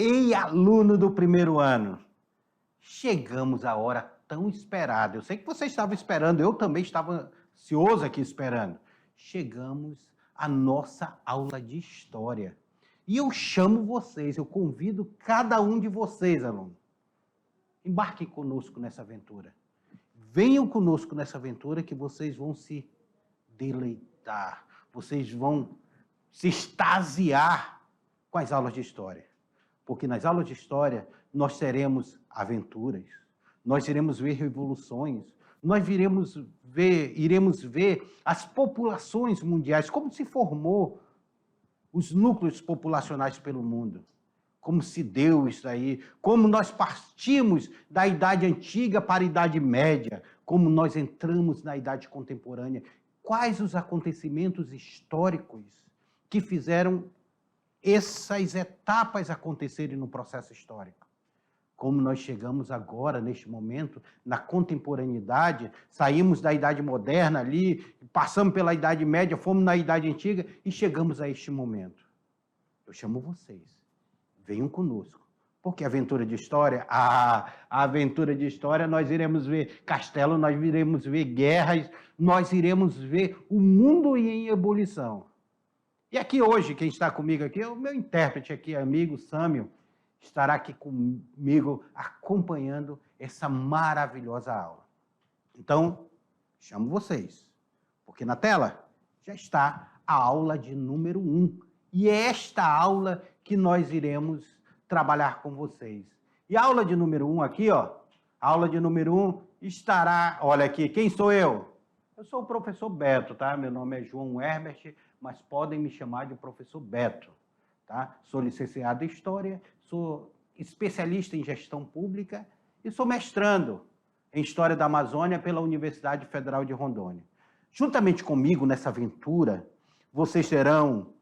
Ei, aluno do primeiro ano, chegamos à hora tão esperada. Eu sei que você estava esperando, eu também estava ansioso aqui esperando. Chegamos à nossa aula de história. E eu chamo vocês, eu convido cada um de vocês, aluno. Embarquem conosco nessa aventura. Venham conosco nessa aventura que vocês vão se deleitar. Vocês vão se extasiar com as aulas de história. Porque nas aulas de história nós teremos aventuras, nós iremos ver revoluções, nós iremos ver as populações mundiais, como se formou os núcleos populacionais pelo mundo, como se deu isso aí, como nós partimos da Idade Antiga para a Idade Média, como nós entramos na Idade Contemporânea, quais os acontecimentos históricos que fizeram essas etapas acontecerem no processo histórico. Como nós chegamos agora, neste momento, na contemporaneidade, saímos da Idade Moderna ali, passamos pela Idade Média, fomos na Idade Antiga e chegamos a este momento. Eu chamo vocês, venham conosco. Porque a aventura de história, a aventura de história, nós iremos ver castelo, nós iremos ver guerras, nós iremos ver o mundo em ebulição. E aqui hoje, quem está comigo aqui, é o meu intérprete aqui, amigo Sâmio, estará aqui comigo acompanhando essa maravilhosa aula. Então, chamo vocês, porque na tela já está a aula de número 1. E é esta aula que nós iremos trabalhar com vocês. E a aula de número 1 aqui, ó, a aula de número 1 estará, olha aqui, quem sou eu? Eu sou o professor Beto, tá? Meu nome é João Herbert, mas podem me chamar de professor Beto, tá? Sou licenciado em História, sou especialista em Gestão Pública e sou mestrando em História da Amazônia pela Universidade Federal de Rondônia. Juntamente comigo nessa aventura, vocês terão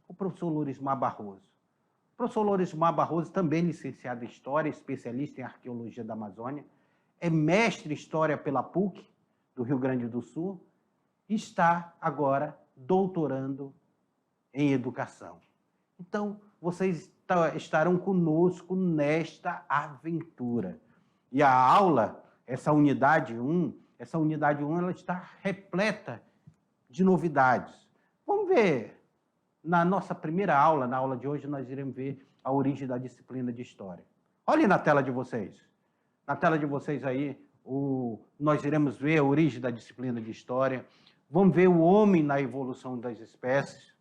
o professor Lorismar Barroso. O professor Lorismar Barroso, também licenciado em História, especialista em Arqueologia da Amazônia, é mestre em História pela PUC, do Rio Grande do Sul, e está agora doutorando em Educação. Então, vocês estarão conosco nesta aventura. E a aula, essa unidade 1, ela está repleta de novidades. Vamos ver, na nossa primeira aula, na aula de hoje, nós iremos ver a origem da disciplina de História. Olhem na tela de vocês. Na tela de vocês aí, nós iremos ver a origem da disciplina de História. Vamos ver o homem na evolução das espécies.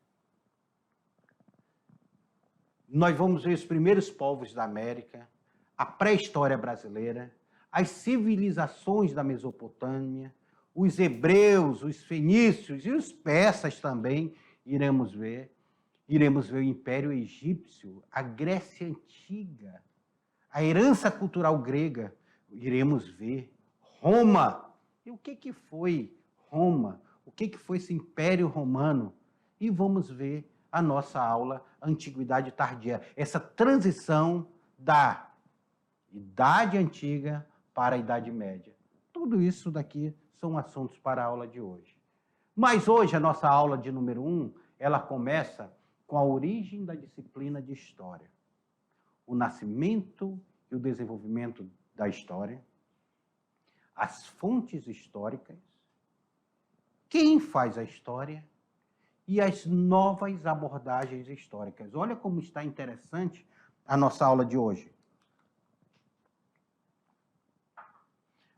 Nós vamos ver os primeiros povos da América, a pré-história brasileira, as civilizações da Mesopotâmia, os hebreus, os fenícios e os persas também iremos ver. Iremos ver o Império Egípcio, a Grécia Antiga, a herança cultural grega. Iremos ver Roma. E o que foi Roma? O que foi esse Império Romano? E vamos ver a nossa aula Antiguidade Tardia, essa transição da Idade Antiga para a Idade Média. Tudo isso daqui são assuntos para a aula de hoje. Mas hoje a nossa aula de número 1, ela começa com a origem da disciplina de História. O nascimento e o desenvolvimento da história, as fontes históricas, quem faz a história e as novas abordagens históricas. Olha como está interessante a nossa aula de hoje.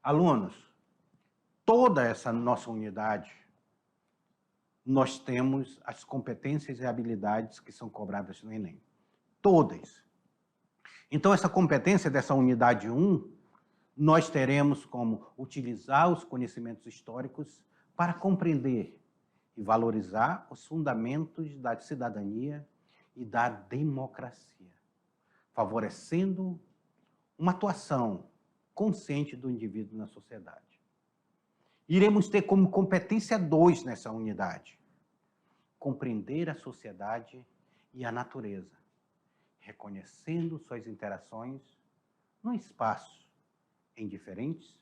Alunos, toda essa nossa unidade, nós temos as competências e habilidades que são cobradas no Enem. Todas. Então, essa competência dessa unidade 1, nós teremos como utilizar os conhecimentos históricos para compreender e valorizar os fundamentos da cidadania e da democracia, favorecendo uma atuação consciente do indivíduo na sociedade. Iremos ter como competência 2 nessa unidade, compreender a sociedade e a natureza, reconhecendo suas interações no espaço, em diferentes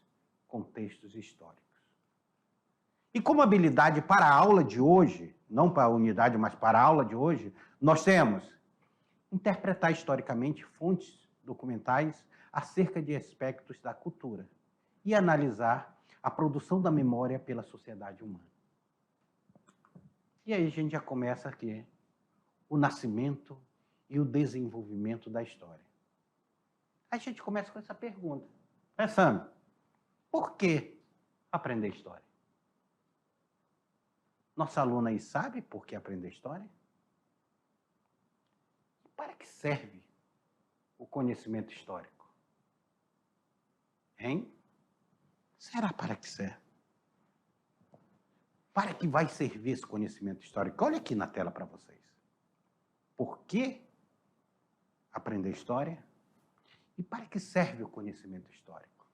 contextos históricos. E como habilidade para a aula de hoje, não para a unidade, mas para a aula de hoje, nós temos interpretar historicamente fontes documentais acerca de aspectos da cultura e analisar a produção da memória pela sociedade humana. E aí a gente já começa aqui o nascimento e o desenvolvimento da história. A gente começa com essa pergunta, pensando, por que aprender história? Nossa aluna aí sabe por que aprender história? Para que serve o conhecimento histórico? Hein? Será para que serve? Para que vai servir esse conhecimento histórico? Olha aqui na tela para vocês. Por que aprender história? E para que serve o conhecimento histórico?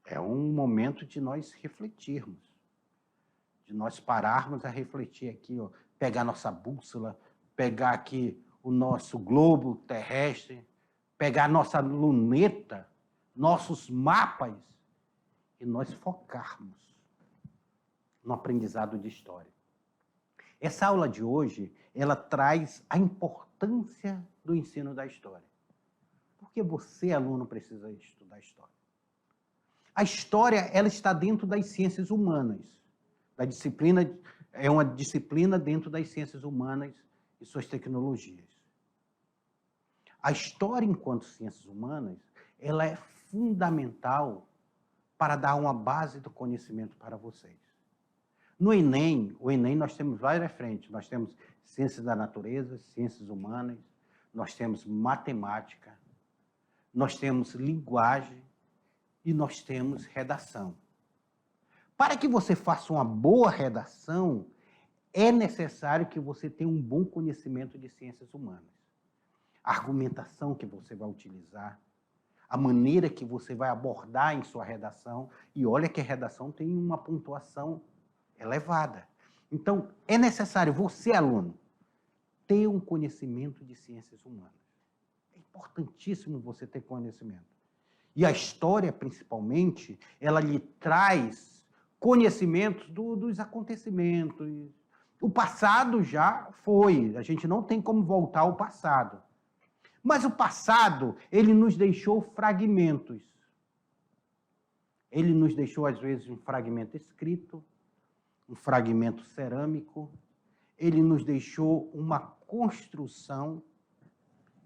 É um momento de nós refletirmos, de nós pararmos a refletir aqui, ó, pegar nossa bússola, pegar aqui o nosso globo terrestre, pegar nossa luneta, nossos mapas, e nós focarmos no aprendizado de história. Essa aula de hoje, ela traz a importância do ensino da história. Porque você, aluno, precisa estudar história. A história, ela está dentro das ciências humanas. Da disciplina, é uma disciplina dentro das ciências humanas e suas tecnologias. A história, enquanto ciências humanas, ela é fundamental para dar uma base do conhecimento para vocês. No Enem, nós temos várias frentes. Nós temos ciências da natureza, ciências humanas, nós temos matemática, nós temos linguagem e nós temos redação. Para que você faça uma boa redação, é necessário que você tenha um bom conhecimento de ciências humanas. A argumentação que você vai utilizar, a maneira que você vai abordar em sua redação, e olha que a redação tem uma pontuação elevada. Então, é necessário você, aluno, ter um conhecimento de ciências humanas. É importantíssimo você ter conhecimento. E a história, principalmente, ela lhe traz conhecimentos dos acontecimentos. O passado já foi, a gente não tem como voltar ao passado. Mas o passado, ele nos deixou fragmentos. Ele nos deixou, às vezes, um fragmento escrito, um fragmento cerâmico, ele nos deixou uma construção,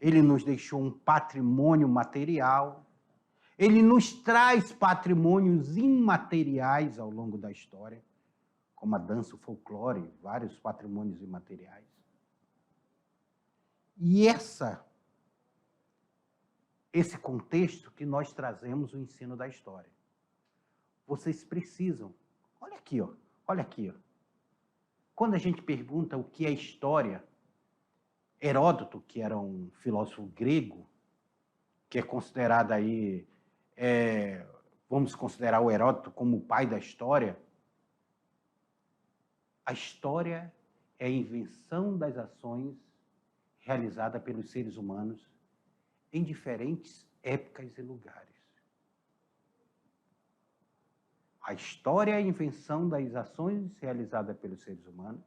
ele nos deixou um patrimônio material, ele nos traz patrimônios imateriais ao longo da história, como a dança, o folclore, vários patrimônios imateriais. E esse contexto que nós trazemos o ensino da história. Vocês precisam, olha aqui, ó. Olha aqui, ó. Quando a gente pergunta o que é história, Heródoto, que era um filósofo grego, que é considerado aí, vamos considerar o Heródoto como o pai da história, a história é a invenção das ações realizada pelos seres humanos em diferentes épocas e lugares. A história é a invenção das ações realizadas pelos seres humanos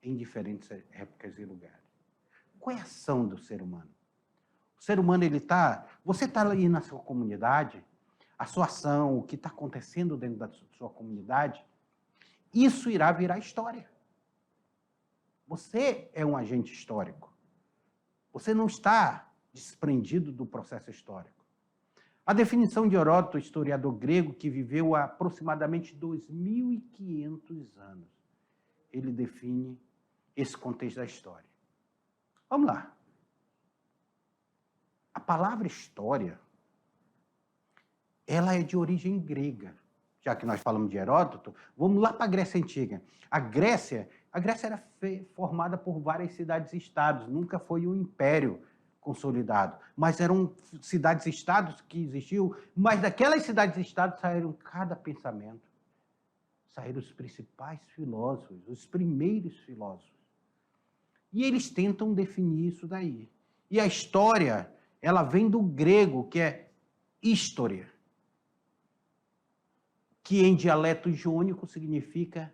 em diferentes épocas e lugares. Qual é a ação do ser humano? O ser humano, você está ali na sua comunidade, a sua ação, o que está acontecendo dentro da sua comunidade, isso irá virar história. Você é um agente histórico. Você não está desprendido do processo histórico. A definição de Heródoto, historiador grego que viveu há aproximadamente 2.500 anos, ele define esse contexto da história. Vamos lá. A palavra história, ela é de origem grega. Já que nós falamos de Heródoto, vamos lá para a Grécia Antiga. A Grécia era formada por várias cidades-estados, nunca foi um império consolidado, mas eram cidades-estados que existiam, mas daquelas cidades-estados saíram cada pensamento, saíram os principais filósofos, os primeiros filósofos. E eles tentam definir isso daí. E a história, ela vem do grego, que é história, que em dialeto jônico significa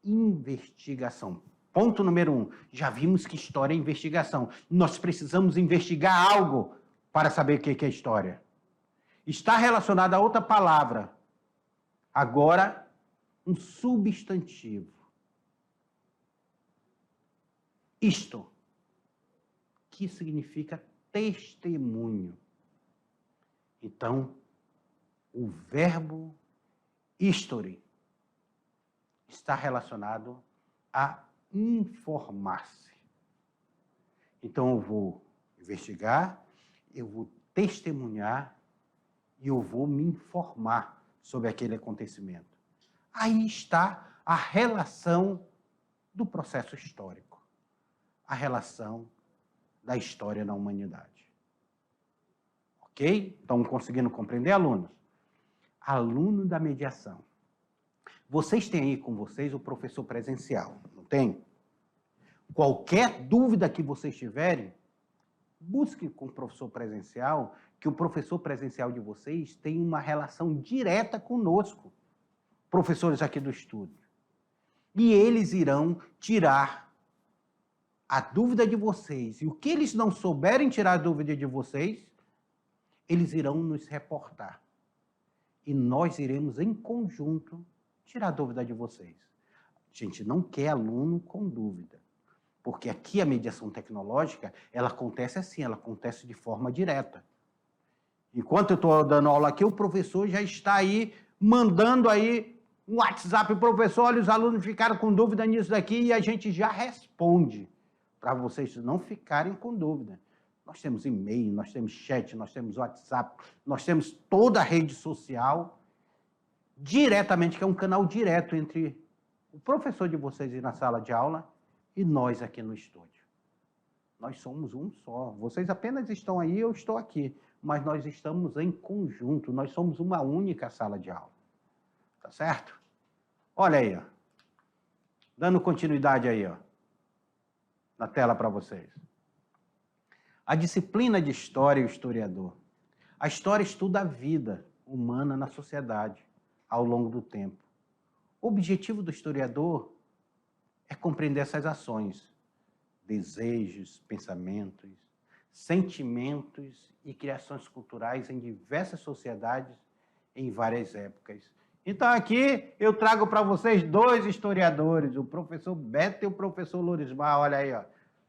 investigação. Ponto número 1. Já vimos que história é investigação. Nós precisamos investigar algo para saber o que é história. Está relacionado a outra palavra. Agora, um substantivo. Isto, que significa testemunho. Então, o verbo history está relacionado a informar-se. Então, eu vou investigar, eu vou testemunhar e eu vou me informar sobre aquele acontecimento. Aí está a relação do processo histórico, a relação da história na humanidade. Ok? Estão conseguindo compreender, alunos? Aluno da mediação. Vocês têm aí com vocês o professor presencial, não tem? Qualquer dúvida que vocês tiverem, busque com o professor presencial, que o professor presencial de vocês tem uma relação direta conosco, professores aqui do estúdio. E eles irão tirar a dúvida de vocês. E o que eles não souberem tirar a dúvida de vocês, eles irão nos reportar. E nós iremos, em conjunto, tirar a dúvida de vocês. A gente não quer aluno com dúvida. Porque aqui a mediação tecnológica, ela acontece assim, ela acontece de forma direta. Enquanto eu estou dando aula aqui, o professor já está aí, mandando aí um WhatsApp, professor, olha, os alunos ficaram com dúvida nisso daqui, e a gente já responde, para vocês não ficarem com dúvida. Nós temos e-mail, nós temos chat, nós temos WhatsApp, nós temos toda a rede social, diretamente, que é um canal direto entre o professor de vocês na sala de aula e nós aqui no estúdio. Nós somos um só. Vocês apenas estão aí, eu estou aqui. Mas nós estamos em conjunto. Nós somos uma única sala de aula. Tá certo? Olha aí, ó. Dando continuidade aí, ó. Na tela para vocês. A disciplina de história e o historiador. A história estuda a vida humana na sociedade ao longo do tempo. O objetivo do historiador é compreender essas ações, desejos, pensamentos, sentimentos e criações culturais em diversas sociedades em várias épocas. Então aqui eu trago para vocês dois historiadores, o professor Beto e o professor Lorismar. Olha aí, ó.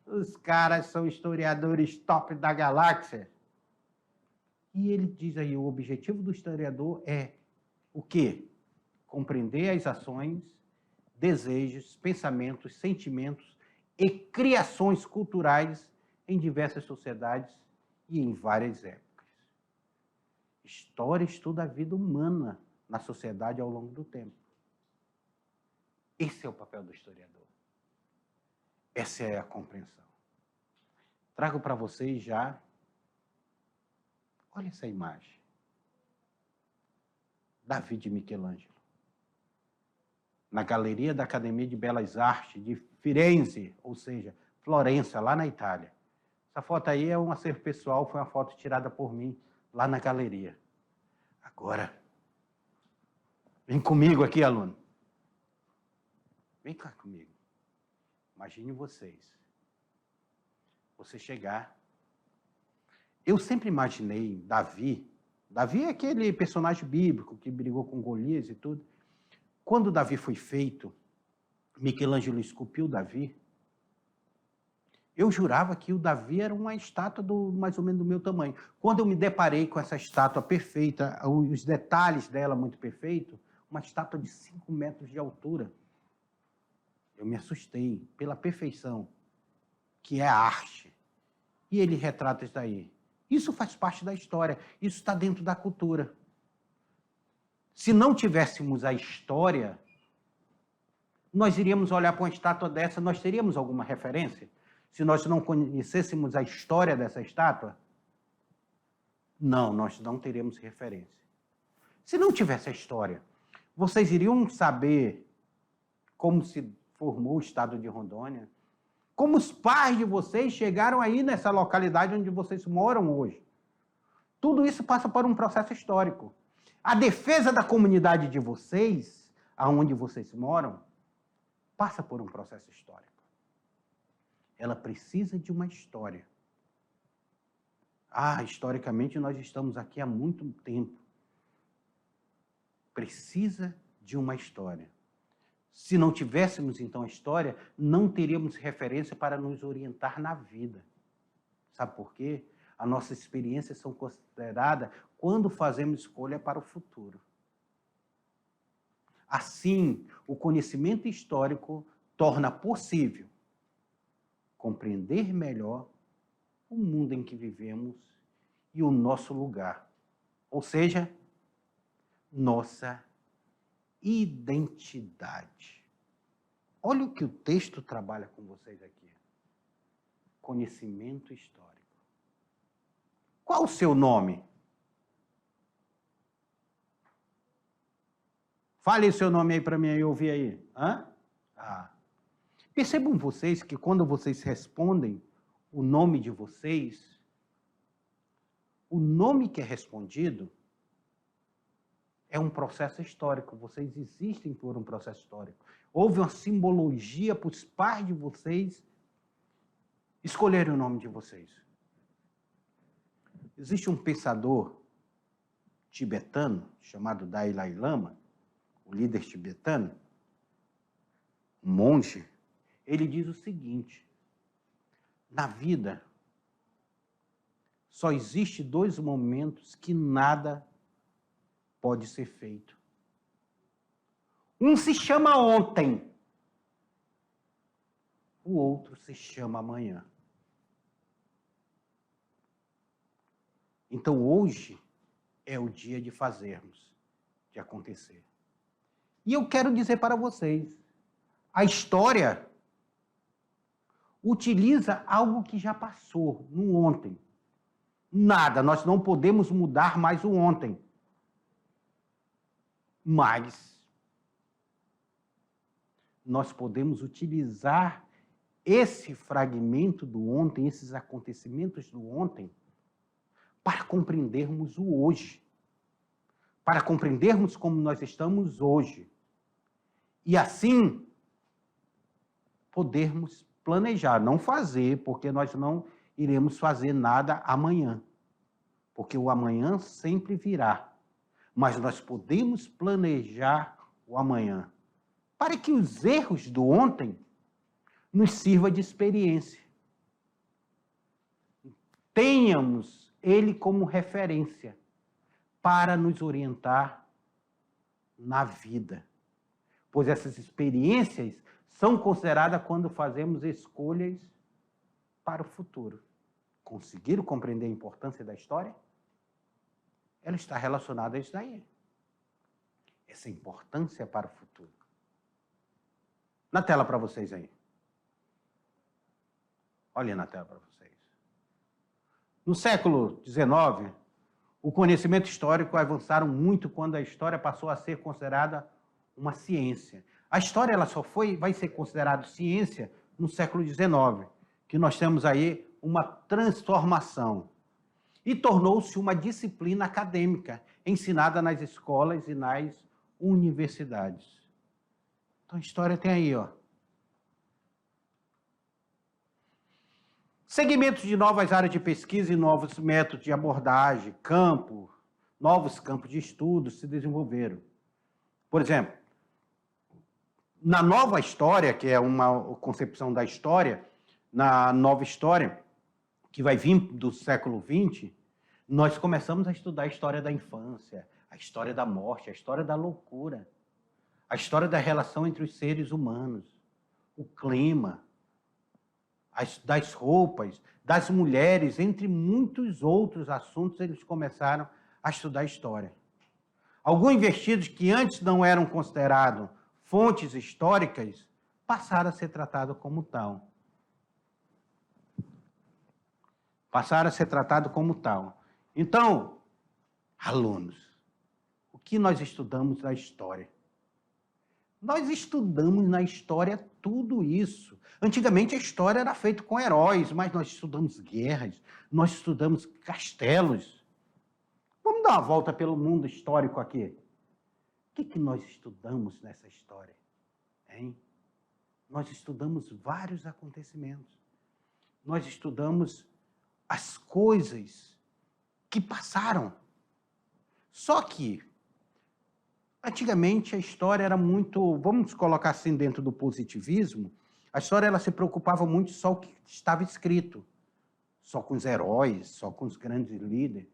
Os caras são historiadores top da galáxia. E ele diz aí, o objetivo do historiador é o quê? Compreender as ações, desejos, pensamentos, sentimentos e criações culturais em diversas sociedades e em várias épocas. História estuda a vida humana na sociedade ao longo do tempo. Esse é o papel do historiador. Essa é a compreensão. Trago para vocês já, olha essa imagem. Davi de Michelangelo. Na Galeria da Academia de Belas Artes de Firenze, ou seja, Florença, lá na Itália. Essa foto aí é um acervo pessoal, foi uma foto tirada por mim lá na galeria. Agora, vem comigo aqui, aluno. Vem cá comigo. Imagine vocês. Você chegar. Eu sempre imaginei Davi. Davi é aquele personagem bíblico que brigou com Golias e tudo. Quando Davi foi feito, Michelangelo esculpiu Davi, eu jurava que o Davi era uma estátua mais ou menos do meu tamanho. Quando eu me deparei com essa estátua perfeita, os detalhes dela muito perfeitos, uma estátua de 5 metros de altura, eu me assustei pela perfeição, que é a arte. E ele retrata isso daí. Isso faz parte da história, isso está dentro da cultura. Se não tivéssemos a história, nós iríamos olhar para uma estátua dessa, nós teríamos alguma referência? Se nós não conhecêssemos a história dessa estátua? Não, nós não teríamos referência. Se não tivesse a história, vocês iriam saber como se formou o estado de Rondônia? Como os pais de vocês chegaram aí nessa localidade onde vocês moram hoje? Tudo isso passa por um processo histórico. A defesa da comunidade de vocês, aonde vocês moram, passa por um processo histórico. ela precisa de uma história. Historicamente nós estamos aqui há muito tempo. Precisa de uma história. Se não tivéssemos, então, a história, não teríamos referência para nos orientar na vida. Sabe por quê? As nossas experiências são consideradas quando fazemos escolha para o futuro. Assim, o conhecimento histórico torna possível compreender melhor o mundo em que vivemos e o nosso lugar. Ou seja, nossa identidade. Olha o que o texto trabalha com vocês aqui. Conhecimento histórico. Qual o seu nome? Fale o seu nome aí para mim eu ouvir aí. Percebam vocês que quando vocês respondem o nome de vocês, o nome que é respondido é um processo histórico. Vocês existem por um processo histórico. Houve uma simbologia para os pais de vocês escolherem o nome de vocês. Existe um pensador tibetano chamado Dalai Lama, o líder tibetano, um monge. Ele diz o seguinte: na vida só existe 2 momentos que nada pode ser feito. Um se chama ontem, o outro se chama amanhã. Então, hoje é o dia de fazermos, de acontecer. E eu quero dizer para vocês, a história utiliza algo que já passou, no ontem. Nada, nós não podemos mudar mais o ontem. Mas nós podemos utilizar esse fragmento do ontem, esses acontecimentos do ontem, para compreendermos o hoje, para compreendermos como nós estamos hoje. E assim, podermos planejar, não fazer, porque nós não iremos fazer nada amanhã, porque o amanhã sempre virá. Mas nós podemos planejar o amanhã, para que os erros do ontem nos sirva de experiência. Tenhamos ele como referência para nos orientar na vida. Pois essas experiências são consideradas quando fazemos escolhas para o futuro. Conseguiram compreender a importância da história? Ela está relacionada a isso daí. Essa importância para o futuro. Na tela para vocês aí. Olhem na tela para vocês. No século XIX, o conhecimento histórico avançaram muito quando a história passou a ser considerada uma ciência. A história ela só vai ser considerada ciência no século XIX, que nós temos aí uma transformação. E tornou-se uma disciplina acadêmica, ensinada nas escolas e nas universidades. Então a história tem aí, segmentos de novas áreas de pesquisa e novos métodos de abordagem, novos campos de estudo se desenvolveram. Por exemplo, na nova história, que é uma concepção da história, na nova história, que vai vir do século XX, nós começamos a estudar a história da infância, a história da morte, a história da loucura, a história da relação entre os seres humanos, o clima, das roupas, das mulheres, entre muitos outros assuntos, eles começaram a estudar a história. Alguns vestidos que antes não eram considerados fontes históricas passaram a ser tratados como tal. Passaram a ser tratados como tal. Então, alunos, o que nós estudamos na história? Nós estudamos na história tudo isso. Antigamente a história era feita com heróis, mas nós estudamos guerras, nós estudamos castelos. Vamos dar uma volta pelo mundo histórico aqui. O que nós estudamos nessa história? Hein? Nós estudamos vários acontecimentos. nós estudamos as coisas que passaram. Só que, antigamente, a história era muito, vamos colocar assim dentro do positivismo, a história ela se preocupava muito só com o que estava escrito, só com os heróis, só com os grandes líderes.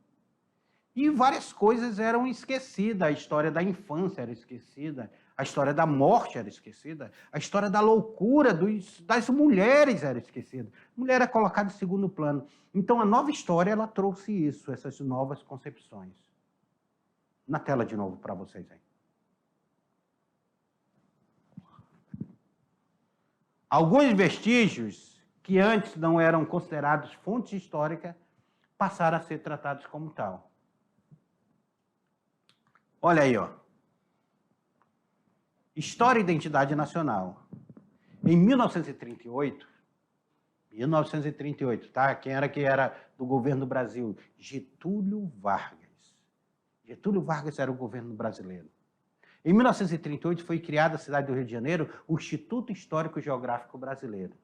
E várias coisas eram esquecidas, a história da infância era esquecida, a história da morte era esquecida, a história da loucura das mulheres era esquecida. A mulher era colocada em segundo plano. Então, a nova história ela trouxe isso, essas novas concepções. Na tela de novo para vocês aí. Alguns vestígios que antes não eram considerados fontes históricas passaram a ser tratados como tal. Olha aí, ó. História e identidade nacional. Em 1938, tá? Quem era que era do governo do Brasil? Getúlio Vargas. Getúlio Vargas era o governo brasileiro. Em 1938 foi criada na cidade do Rio de Janeiro o Instituto Histórico Geográfico Brasileiro.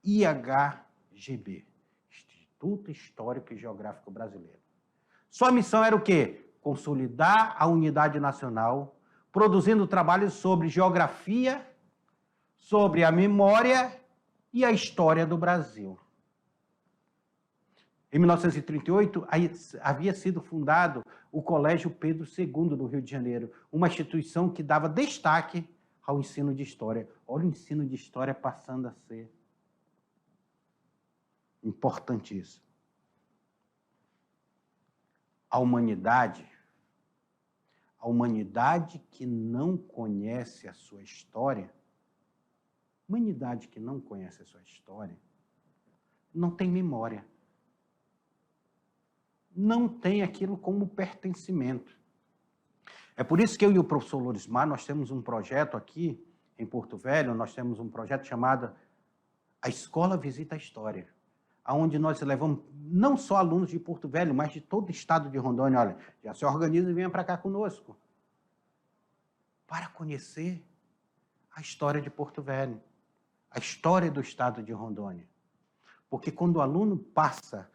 IHGB. Instituto Histórico e Geográfico Brasileiro. Sua missão era o quê? Consolidar a unidade nacional, produzindo trabalhos sobre geografia, sobre a memória e a história do Brasil. Em 1938, havia sido fundado o Colégio Pedro II do Rio de Janeiro, uma instituição que dava destaque ao ensino de história. Olha o ensino de história passando a ser importantíssimo. A humanidade que não conhece a sua história, não tem memória. Não tem aquilo como pertencimento. É por isso que eu e o professor Lorismar, nós temos um projeto aqui em Porto Velho, nós temos um projeto chamado A Escola Visita a História, onde nós levamos não só alunos de Porto Velho, mas de todo o estado de Rondônia. Olha, já se organiza e venha para cá conosco, para conhecer a história de Porto Velho, a história do estado de Rondônia. Porque quando o aluno passa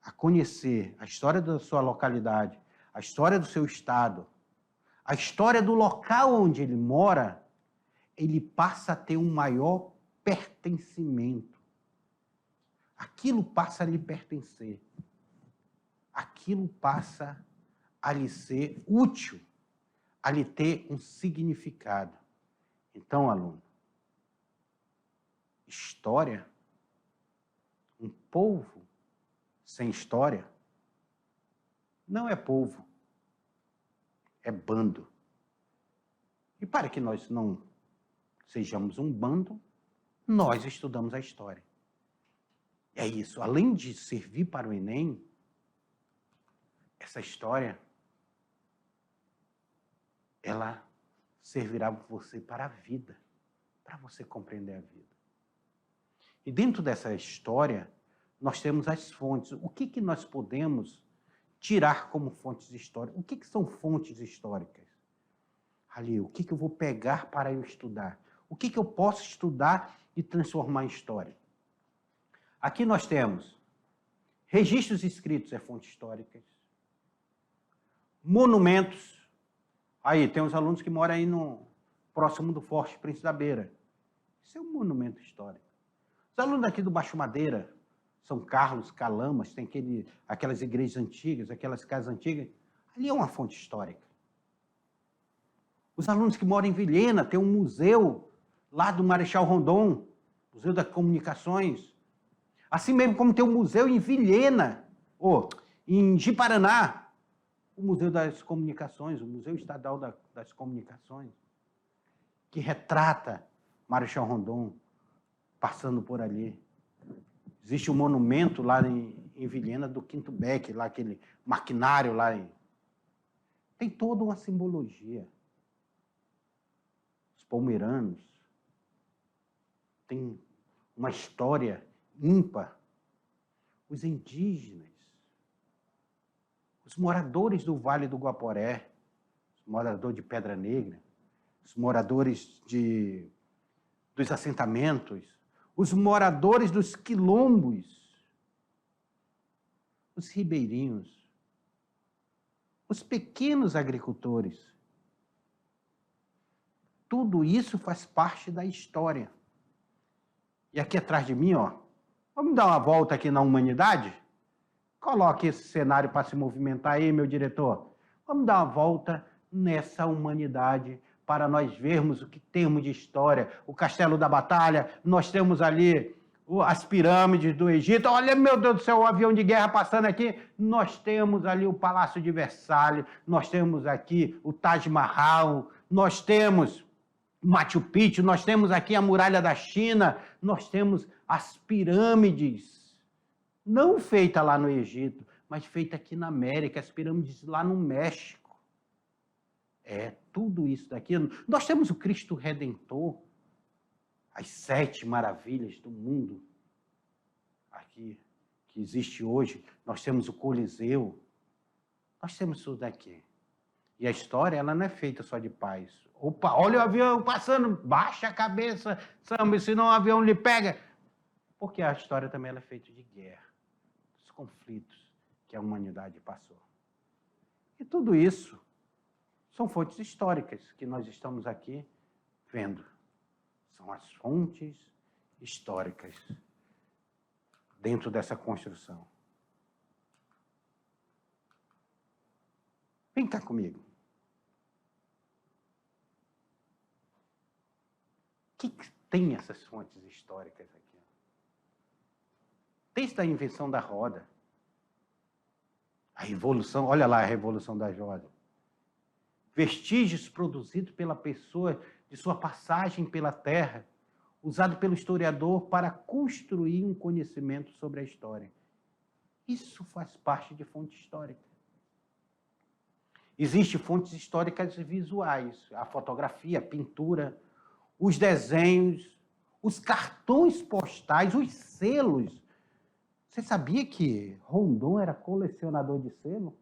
a conhecer a história da sua localidade, a história do seu estado, a história do local onde ele mora, ele passa a ter um maior pertencimento. Aquilo passa a lhe pertencer. Aquilo passa a lhe ser útil, a lhe ter um significado. Então, aluno, história, um povo sem história, não é povo, é bando. E para que nós não sejamos um bando, nós estudamos a história. É isso, além de servir para o Enem, essa história, ela servirá você para a vida, para você compreender a vida. E dentro dessa história, nós temos as fontes. O que nós podemos tirar como fontes históricas? O que são fontes históricas? Ali, o que eu vou pegar para eu estudar? O que eu posso estudar e transformar em história? Aqui nós temos registros escritos, fontes históricas, monumentos. Aí, tem uns alunos que moram aí próximo do Forte Príncipe da Beira. Isso é um monumento histórico. Os alunos aqui do Baixo Madeira, São Carlos, Calamas, tem aquelas igrejas antigas, aquelas casas antigas, ali é uma fonte histórica. Os alunos que moram em Vilhena, tem um museu lá do Marechal Rondon, Museu das Comunicações. Assim mesmo como tem um museu em Vilhena, ou em Ji-Paraná, o Museu das Comunicações, o Museu Estadual das Comunicações, que retrata Marechal Rondon passando por ali. Existe um monumento lá em Vilhena do Quinto Beck, lá aquele maquinário lá. Tem toda uma simbologia. Os palmeiranos têm uma história ímpar. Os indígenas, os moradores do Vale do Guaporé, os moradores de Pedra Negra, os moradores dos assentamentos, os moradores dos quilombos, os ribeirinhos, os pequenos agricultores. Tudo isso faz parte da história. E aqui atrás de mim, ó, vamos dar uma volta aqui na humanidade? Coloque esse cenário para se movimentar aí, meu diretor. Vamos dar uma volta nessa humanidade para nós vermos o que temos de história. O Castelo da Batalha, nós temos ali as pirâmides do Egito. Olha, meu Deus do céu, o avião de guerra passando aqui. Nós temos ali o Palácio de Versalhes, nós temos aqui o Taj Mahal, nós temos Machu Picchu, nós temos aqui a Muralha da China, nós temos as pirâmides, não feitas lá no Egito, mas feitas aqui na América, as pirâmides lá no México. Tudo isso daqui. Nós temos o Cristo Redentor, as 7 maravilhas do mundo aqui, que existe hoje. Nós temos o Coliseu, nós temos tudo daqui. E a história, ela não é feita só de paz. Opa, olha o avião passando, baixa a cabeça, samba, senão o avião lhe pega. Porque a história também ela é feita de guerra, dos conflitos que a humanidade passou. E tudo isso são fontes históricas que nós estamos aqui vendo. São as fontes históricas dentro dessa construção. Vem cá comigo. O que tem essas fontes históricas aqui? Desde a invenção da roda, a revolução, olha lá a revolução da roda. Vestígios produzidos pela pessoa de sua passagem pela Terra, usado pelo historiador para construir um conhecimento sobre a história. Isso faz parte de fonte histórica. Existem fontes históricas visuais, a fotografia, a pintura, os desenhos, os cartões postais, os selos. Você sabia que Rondon era colecionador de selo?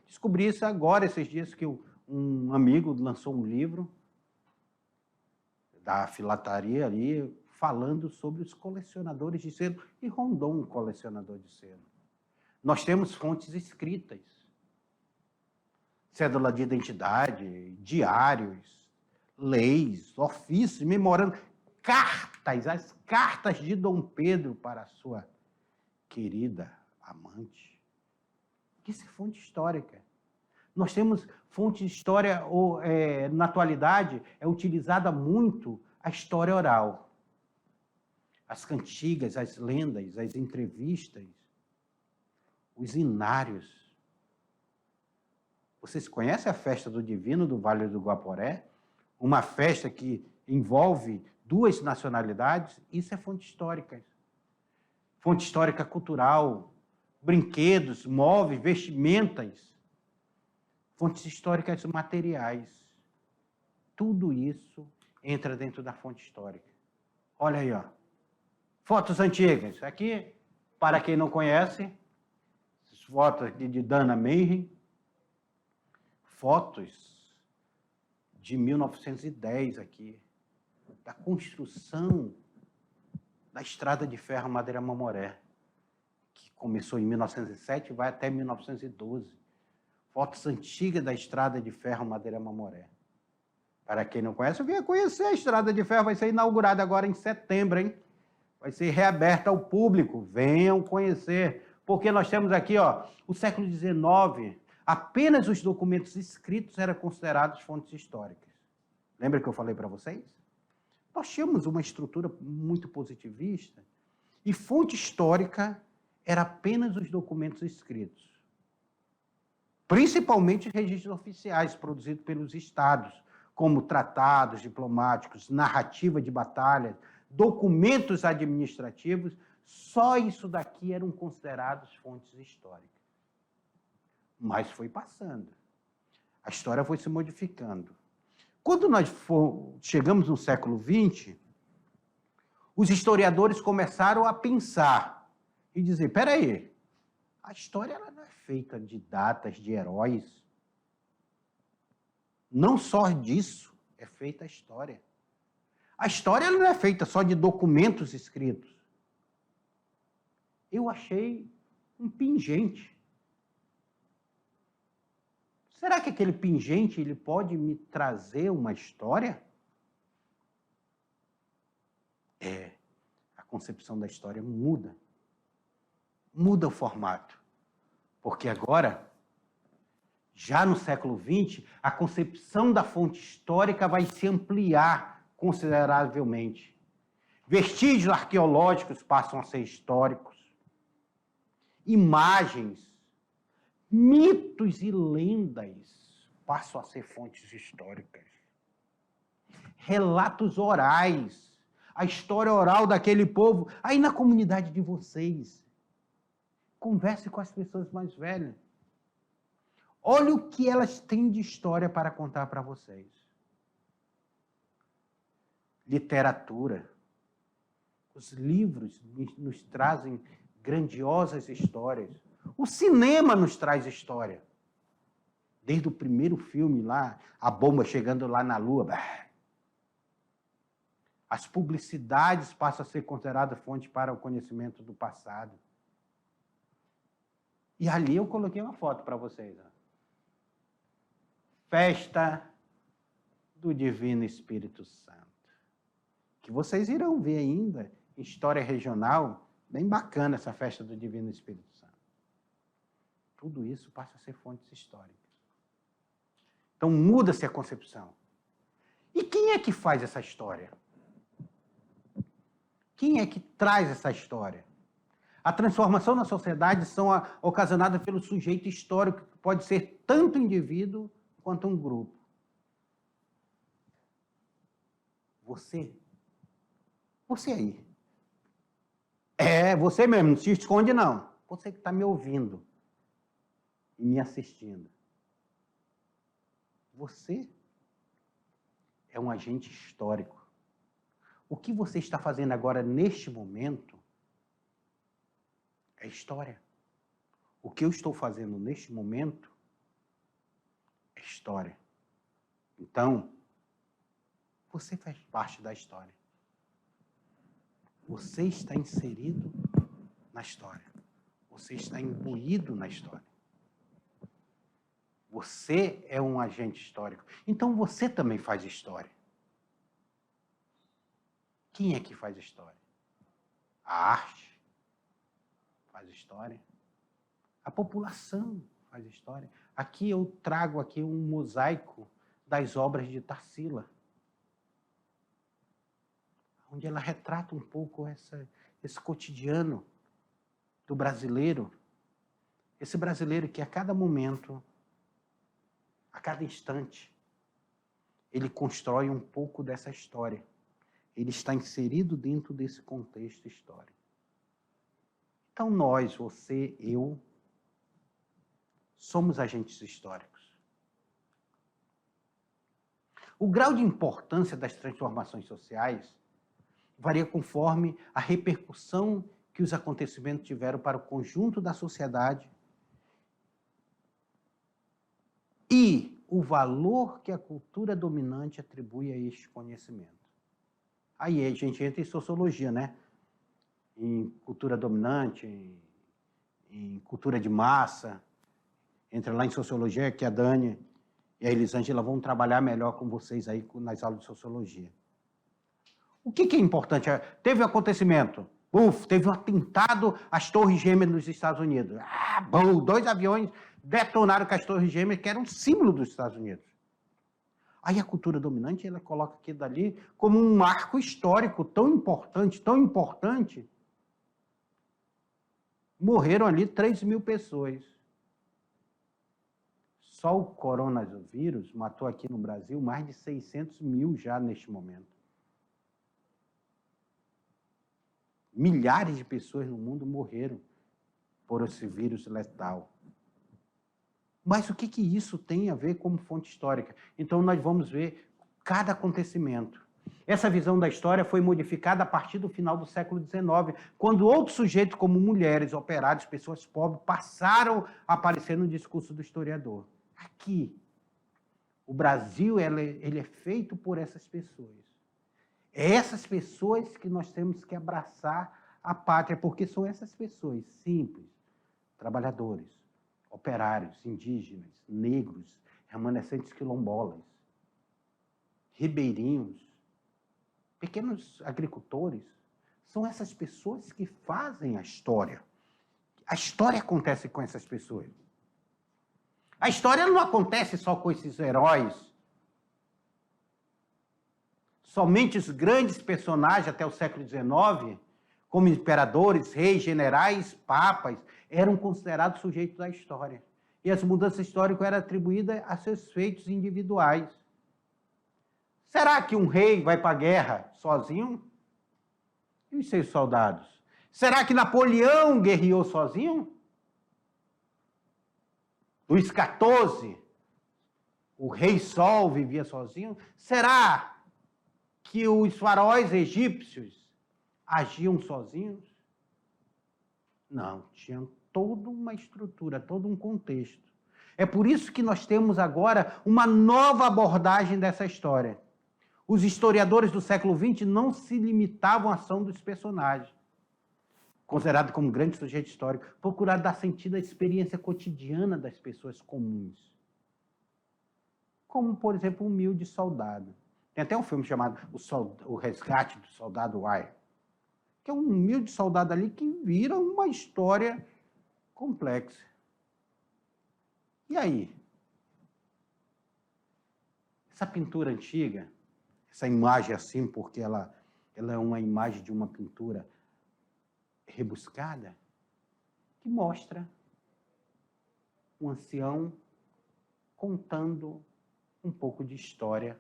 Descobri isso agora, esses dias, que um amigo lançou um livro da filataria ali, falando sobre os colecionadores de selo, e Rondon, um colecionador de selo. Nós temos fontes escritas, cédula de identidade, diários, leis, ofícios, memorando, cartas, as cartas de Dom Pedro para a sua querida amante. Isso é fonte histórica. Nós temos fonte de história, na atualidade, é utilizada muito a história oral. As cantigas, as lendas, as entrevistas, os inários. Vocês conhecem a festa do Divino do Vale do Guaporé? Uma festa que envolve 2 nacionalidades? Isso é fonte histórica. Fonte histórica cultural, brinquedos, móveis, vestimentas, fontes históricas materiais. Tudo isso entra dentro da fonte histórica. Olha aí, ó. Fotos antigas. Aqui, para quem não conhece, fotos de Dana Meir, fotos de 1910 aqui, da construção da Estrada de Ferro Madeira Mamoré, que começou em 1907 e vai até 1912. Fotos antigas da Estrada de Ferro Madeira Mamoré. Para quem não conhece, venha conhecer a Estrada de Ferro, vai ser inaugurada agora em setembro, hein? Vai ser reaberta ao público, venham conhecer. Porque nós temos aqui, ó, o século XIX, apenas os documentos escritos eram considerados fontes históricas. Lembra que eu falei para vocês? Nós tínhamos uma estrutura muito positivista e fonte histórica era apenas os documentos escritos. Principalmente registros oficiais produzidos pelos estados, como tratados diplomáticos, narrativa de batalhas, documentos administrativos, só isso daqui eram considerados fontes históricas. Mas foi passando. A história foi se modificando. Quando nós chegamos no século XX, os historiadores começaram a pensar e dizer, espera aí, a história ela não é feita de datas, de heróis. Não só disso é feita a história. A história não é feita só de documentos escritos. Eu achei um pingente. Será que aquele pingente ele pode me trazer uma história? A concepção da história muda. Muda o formato. Porque agora, já no século XX, a concepção da fonte histórica vai se ampliar consideravelmente. Vestígios arqueológicos passam a ser históricos. Imagens, mitos e lendas passam a ser fontes históricas. Relatos orais, a história oral daquele povo, aí na comunidade de vocês. Converse com as pessoas mais velhas. Olha o que elas têm de história para contar para vocês. Literatura. Os livros nos trazem grandiosas histórias. O cinema nos traz história. Desde o primeiro filme lá, a bomba chegando lá na Lua. As publicidades passam a ser consideradas fonte para o conhecimento do passado. E ali eu coloquei uma foto para vocês. Ó. Festa do Divino Espírito Santo. Que vocês irão ver ainda em história regional. Bem bacana essa festa do Divino Espírito Santo. Tudo isso passa a ser fontes históricas. Então muda-se a concepção. E quem é que faz essa história? Quem é que traz essa história? A transformação na sociedade são ocasionadas pelo sujeito histórico, que pode ser tanto indivíduo quanto um grupo. Você aí. Você mesmo, não se esconde não. Você que está me ouvindo e me assistindo. Você é um agente histórico. O que você está fazendo agora, neste momento, é história. O que eu estou fazendo neste momento é história. Então, você faz parte da história. Você está inserido na história. Você está imbuído na história. Você é um agente histórico. Então, você também faz história. Quem é que faz história? A arte faz história. A população faz história. Aqui eu trago aqui um mosaico das obras de Tarsila, onde ela retrata um pouco esse cotidiano do brasileiro. Esse brasileiro que a cada momento, a cada instante, ele constrói um pouco dessa história. Ele está inserido dentro desse contexto histórico. Então nós, você, eu, somos agentes históricos. O grau de importância das transformações sociais varia conforme a repercussão que os acontecimentos tiveram para o conjunto da sociedade e o valor que a cultura dominante atribui a este conhecimento. Aí a gente entra em sociologia, né? Em cultura dominante, em cultura de massa. Entra lá em sociologia, que a Dani e a Elisângela vão trabalhar melhor com vocês aí nas aulas de sociologia. O que é importante? Teve um acontecimento. Teve um atentado às Torres Gêmeas nos Estados Unidos. 2 aviões detonaram com as Torres Gêmeas, que eram um símbolo dos Estados Unidos. Aí a cultura dominante, ela coloca aquilo dali como um marco histórico tão importante. Morreram ali 3.000 pessoas. Só o coronavírus matou aqui no Brasil mais de 600 mil já neste momento. Milhares de pessoas no mundo morreram por esse vírus letal. Mas o que isso tem a ver como fonte histórica? Então, nós vamos ver cada acontecimento. Essa visão da história foi modificada a partir do final do século XIX, quando outros sujeitos, como mulheres, operários, pessoas pobres, passaram a aparecer no discurso do historiador. Aqui, o Brasil ele é feito por essas pessoas. É essas pessoas que nós temos que abraçar a pátria, porque são essas pessoas simples, trabalhadores, operários, indígenas, negros, remanescentes quilombolas, ribeirinhos, pequenos agricultores. São essas pessoas que fazem a história. A história acontece com essas pessoas. A história não acontece só com esses heróis. Somente os grandes personagens até o século XIX, como imperadores, reis, generais, papas, eram considerados sujeitos da história. E as mudanças históricas eram atribuídas a seus feitos individuais. Será que um rei vai para a guerra sozinho? E os seus soldados? Será que Napoleão guerreou sozinho? Luís XIV, o rei Sol, vivia sozinho? Será que os faraós egípcios agiam sozinhos? Não, tinham toda uma estrutura, todo um contexto. É por isso que nós temos agora uma nova abordagem dessa história. Os historiadores do século XX não se limitavam à ação dos personagens, considerados como grandes sujeitos históricos, procuraram dar sentido à experiência cotidiana das pessoas comuns. Como, por exemplo, o humilde soldado. Tem até um filme chamado O Resgate do Soldado Ryan, que é um humilde soldado ali que vira uma história complexa. E aí? Essa pintura antiga, essa imagem assim, porque ela é uma imagem de uma pintura rebuscada, que mostra um ancião contando um pouco de história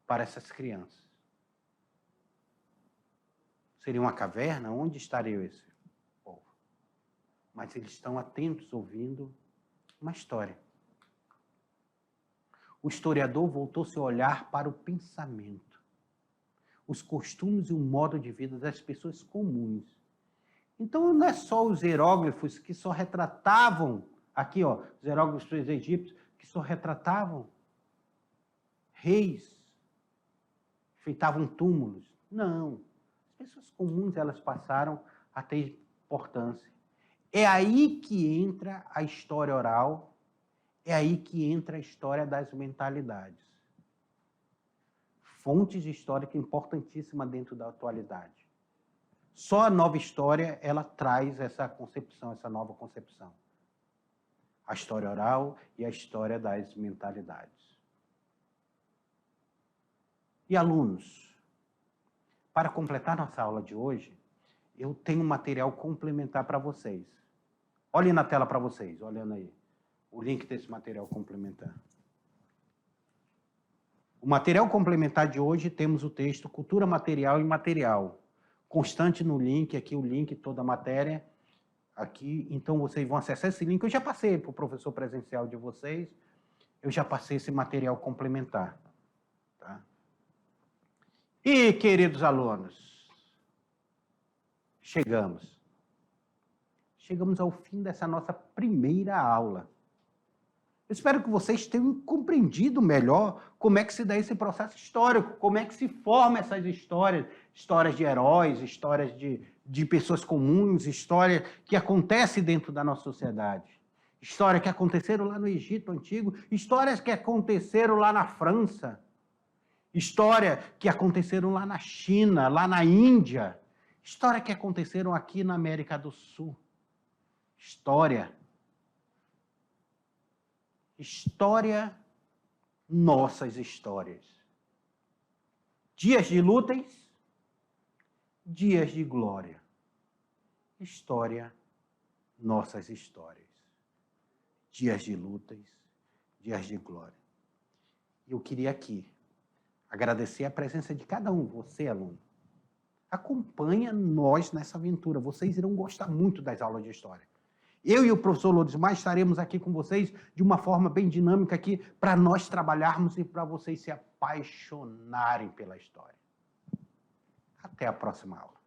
para essas crianças. Seria uma caverna? Onde estaria esse povo? Mas eles estão atentos, ouvindo uma história. O historiador voltou seu olhar para o pensamento, os costumes e o modo de vida das pessoas comuns. Então, não é só os hieróglifos que só retratavam, aqui, ó, os hieróglifos egípcios, que só retratavam reis, enfeitavam túmulos. Não. As pessoas comuns, elas passaram a ter importância. É aí que entra a história oral, é aí que entra a história das mentalidades. Fontes de história importantíssima dentro da atualidade. Só a nova história, ela traz essa concepção, essa nova concepção. A história oral e a história das mentalidades. E alunos, para completar nossa aula de hoje, eu tenho um material complementar para vocês. Olhem na tela para vocês, olhando aí, o link desse material complementar. O material complementar de hoje temos o texto Cultura Material e Imaterial. Constante no link, aqui o link, toda a matéria. Aqui, então vocês vão acessar esse link. Eu já passei para o professor presencial de vocês, eu já passei esse material complementar. Tá? E, queridos alunos, chegamos ao fim dessa nossa primeira aula. Eu espero que vocês tenham compreendido melhor como é que se dá esse processo histórico, como é que se forma essas histórias, histórias de heróis, histórias de pessoas comuns, história que acontece dentro da nossa sociedade. Histórias que aconteceram lá no Egito Antigo, histórias que aconteceram lá na França, história que aconteceram lá na China, lá na Índia, história que aconteceram aqui na América do Sul. História, nossas histórias. Dias de lutas, dias de glória. História, nossas histórias. Dias de lutas, dias de glória. Eu queria aqui agradecer a presença de cada um, você, aluno. Acompanha nós nessa aventura. Vocês irão gostar muito das aulas de história. Eu e o professor Lourdes Maia estaremos aqui com vocês de uma forma bem dinâmica aqui para nós trabalharmos e para vocês se apaixonarem pela história. Até a próxima aula.